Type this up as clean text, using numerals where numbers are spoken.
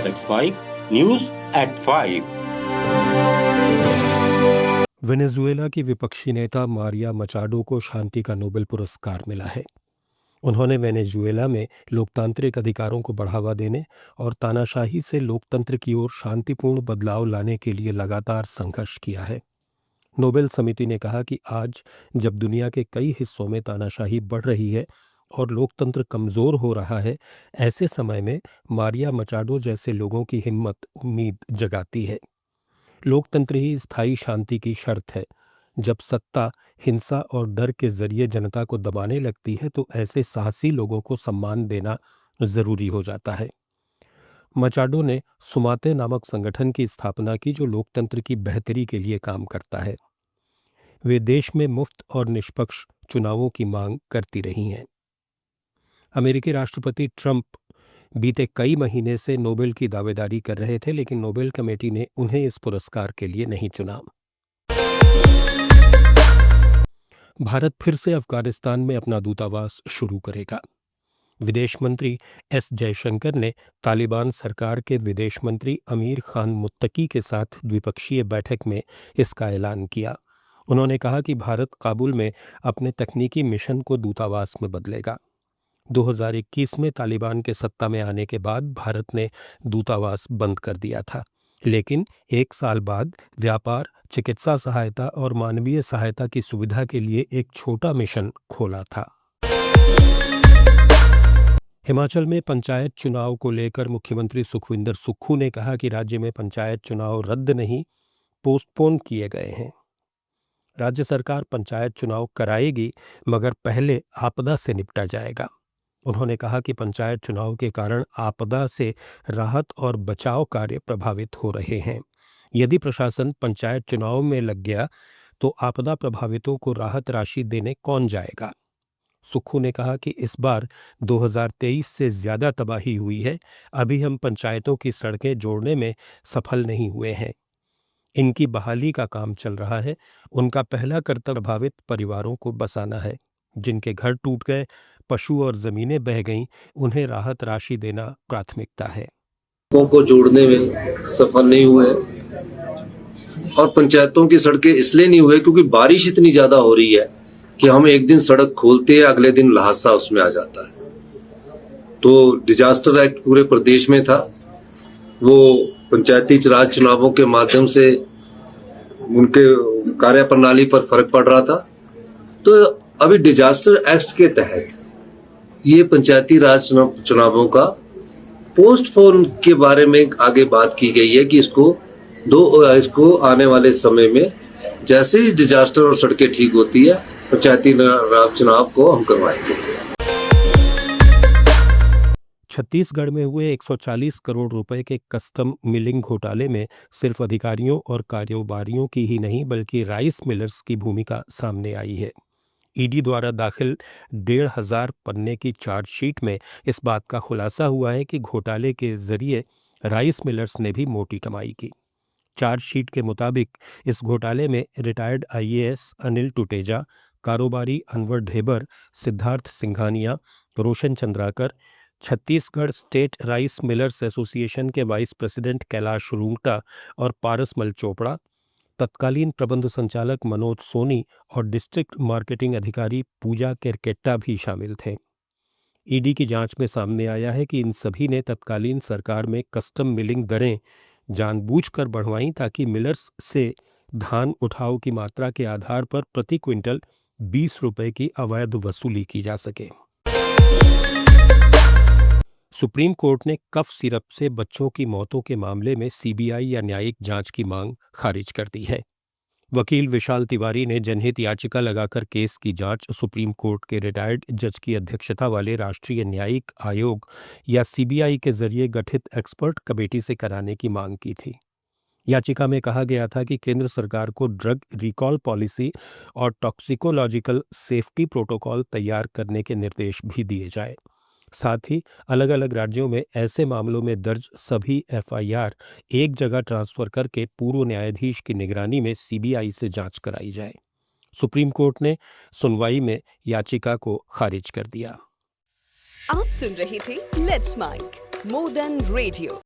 Lex5 News at 5। Venezuela की विपक्षी नेता मारिया मचाडो को शांति का नोबेल पुरस्कार मिला है। उन्होंने वेनेजुएला में लोकतांत्रिक अधिकारों को बढ़ावा देने और तानाशाही से लोकतंत्र की ओर शांतिपूर्ण बदलाव लाने के लिए लगातार संघर्ष किया है। नोबेल समिति ने कहा कि आज जब दुनिया के कई हिस्सों में तानाशाही बढ़ रही है और लोकतंत्र कमज़ोर हो रहा है, ऐसे समय में मारिया मचाडो जैसे लोगों की हिम्मत उम्मीद जगाती है। लोकतंत्र ही स्थायी शांति की शर्त है। जब सत्ता हिंसा और डर के जरिए जनता को दबाने लगती है तो ऐसे साहसी लोगों को सम्मान देना जरूरी हो जाता है। मचाडो ने सुमाते नामक संगठन की स्थापना की जो लोकतंत्र की बेहतरी के लिए काम करता है। वे देश में मुफ्त और निष्पक्ष चुनावों की मांग करती रही हैं। अमेरिकी राष्ट्रपति ट्रंप बीते कई महीने से नोबेल की दावेदारी कर रहे थे, लेकिन नोबेल कमेटी ने उन्हें इस पुरस्कार के लिए नहीं चुना। भारत फिर से अफगानिस्तान में अपना दूतावास शुरू करेगा। विदेश मंत्री एस जयशंकर ने तालिबान सरकार के विदेश मंत्री अमीर खान मुत्तकी के साथ द्विपक्षीय बैठक में इसका ऐलान किया। उन्होंने कहा कि भारत काबुल में अपने तकनीकी मिशन को दूतावास में बदलेगा। 2021 में तालिबान के सत्ता में आने के बाद भारत ने दूतावास बंद कर दिया था, लेकिन एक साल बाद व्यापार, चिकित्सा सहायता और मानवीय सहायता की सुविधा के लिए एक छोटा मिशन खोला था। हिमाचल में पंचायत चुनाव को लेकर मुख्यमंत्री सुखविंदर सुक्खू ने कहा कि राज्य में पंचायत चुनाव रद्द नहीं, पोस्टपोन किए गए हैं। राज्य सरकार पंचायत चुनाव कराएगी, मगर पहले आपदा से निपटा जाएगा। उन्होंने कहा कि पंचायत चुनाव के कारण आपदा से राहत और बचाव कार्य प्रभावित हो रहे हैं। यदि प्रशासन पंचायत चुनाव में लग गया तो आपदा प्रभावितों को राहत राशि देने कौन जाएगा। सुक्खू ने कहा कि इस बार 2023 से ज्यादा तबाही हुई है। अभी हम पंचायतों की सड़कें जोड़ने में सफल नहीं हुए हैं। इनकी बहाली का काम चल रहा है। उनका पहला कर्तव्य प्रभावित परिवारों को बसाना है। जिनके घर टूट गए, पशु और जमीनें बह गईं, उन्हें राहत राशि देना प्राथमिकता है। को जोड़ने में सफल नहीं हुए और पंचायतों की सड़कें इसलिए नहीं हुए क्योंकि बारिश इतनी ज्यादा हो रही है कि हम एक दिन सड़क खोलते हैं, अगले दिन लहासा उसमें आ जाता है। तो डिजास्टर एक्ट पूरे प्रदेश में था। वो पंचायती राज चुनावों के माध्यम से उनके कार्यप्रणाली पर फर्क पड़ रहा था। तो अभी डिजास्टर एक्ट के तहत ये पंचायती राज चुनावों का पोस्टपोन के बारे में आगे बात की गई है कि इसको आने वाले समय में जैसे ही डिजास्टर और सड़कें ठीक होती है, पंचायती राज चुनाव को हम करवाएंगे। छत्तीसगढ़ में हुए 140 करोड़ रुपए के कस्टम मिलिंग घोटाले में सिर्फ अधिकारियों और कारोबारियों की ही नहीं बल्कि राइस मिलर्स की भूमिका सामने आई है। ईडी द्वारा दाखिल 1,500 पन्ने की चार्जशीट में इस बात का खुलासा हुआ है कि घोटाले के जरिए राइस मिलर्स ने भी मोटी कमाई की। चार्जशीट के मुताबिक इस घोटाले में रिटायर्ड आईएएस अनिल टुटेजा, कारोबारी Anwar Dhebar, Siddharth Singhania, Roshan Chandrakar, Chhattisgarh state rice millers association के वाइस प्रेसिडेंट कैलाश रूंगटा और पारसमल चोपड़ा, तत्कालीन प्रबंध संचालक मनोज सोनी और डिस्ट्रिक्ट मार्केटिंग अधिकारी पूजा केरकेट्टा भी शामिल थे। ईडी की जांच में सामने आया है कि इन सभी ने तत्कालीन सरकार में कस्टम मिलिंग दरें जानबूझकर बढ़वाईं ताकि मिलर्स से धान उठाव की मात्रा के आधार पर प्रति क्विंटल 20 रुपए की अवैध वसूली की जा सके। सुप्रीम कोर्ट ने कफ सिरप से बच्चों की मौतों के मामले में सीबीआई या न्यायिक जांच की मांग खारिज कर दी है। वकील विशाल तिवारी ने जनहित याचिका लगाकर केस की जांच सुप्रीम कोर्ट के रिटायर्ड जज की अध्यक्षता वाले राष्ट्रीय न्यायिक आयोग या सीबीआई के जरिए गठित एक्सपर्ट कमेटी से कराने की मांग की थी। याचिका में कहा गया था कि केंद्र सरकार को ड्रग रिकॉल पॉलिसी और टॉक्सिकोलॉजिकल सेफ्टी प्रोटोकॉल तैयार करने के निर्देश भी दिए जाए। साथ ही अलग अलग राज्यों में ऐसे मामलों में दर्ज सभी एफआईआर एक जगह ट्रांसफर करके पूर्व न्यायाधीश की निगरानी में सीबीआई से जांच कराई जाए। सुप्रीम कोर्ट ने सुनवाई में याचिका को खारिज कर दिया। आप सुन रहे थे let's mike more than radio.